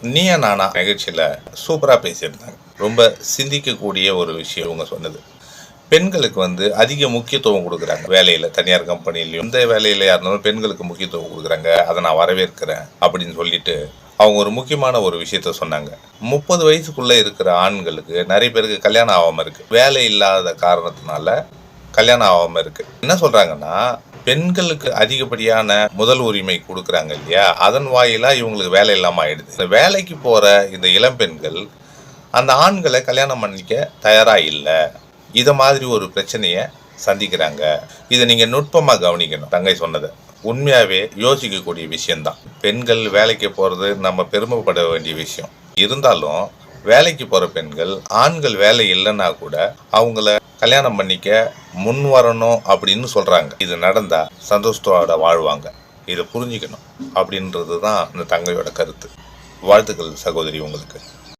நீயா நானா நிகழ்ச்சியில் சூப்பராக பேசியிருந்தாங்க. ரொம்ப சிந்திக்கக்கூடிய ஒரு விஷயம் இவங்க சொன்னது. பெண்களுக்கு அதிக முக்கியத்துவம் கொடுக்குறாங்க வேலையில், தனியார் கம்பெனிலையும் எந்த வேலையிலையா இருந்தாலும் பெண்களுக்கு முக்கியத்துவம் கொடுக்குறாங்க. அதை நான் வரவேற்கிறேன் அப்படின்னு சொல்லிட்டு அவங்க ஒரு முக்கியமான ஒரு விஷயத்த சொன்னாங்க. 30 வயசுக்குள்ளே இருக்கிற ஆண்களுக்கு நிறைய பேருக்கு கல்யாணம் ஆகாமல் இருக்கு. வேலை இல்லாத காரணத்தினால கல்யாணம் ஆகாமல் இருக்கு. என்ன சொல்றாங்கன்னா, பெண்களுக்கு அதிகப்படியான முதல் உரிமை கொடுக்குறாங்க இல்லையா, அதன் வாயிலா இவங்களுக்கு வேலை இல்லாமல் ஆயிடுது. இந்த வேலைக்கு போற இந்த இளம் பெண்கள் அந்த ஆண்களை கல்யாணம் பண்ணிக்க தயாரா இல்லை. இதை மாதிரி ஒரு பிரச்சனையை சந்திக்கிறாங்க. இதை நீங்க நுட்பமா கவனிக்கணும். தங்கை சொன்னதை உண்மையாவே யோசிக்கக்கூடிய விஷயம்தான். பெண்கள் வேலைக்கு போறது நம்ம பெருமைப்பட வேண்டிய விஷயம். இருந்தாலும் வேலைக்கு போற பெண்கள் ஆண்கள் வேலை இல்லைன்னா கூட அவங்கள கல்யாணம் பண்ணிக்க முன் வரணும் அப்படின்னு சொல்றாங்க. இது நடந்தா சந்தோஷத்தோட வாழ்வாங்க. இதை புரிஞ்சுக்கணும் அப்படின்றது தான் இந்த தங்கையோட கருத்து. வாழ்த்துக்கள் சகோதரி உங்களுக்கு.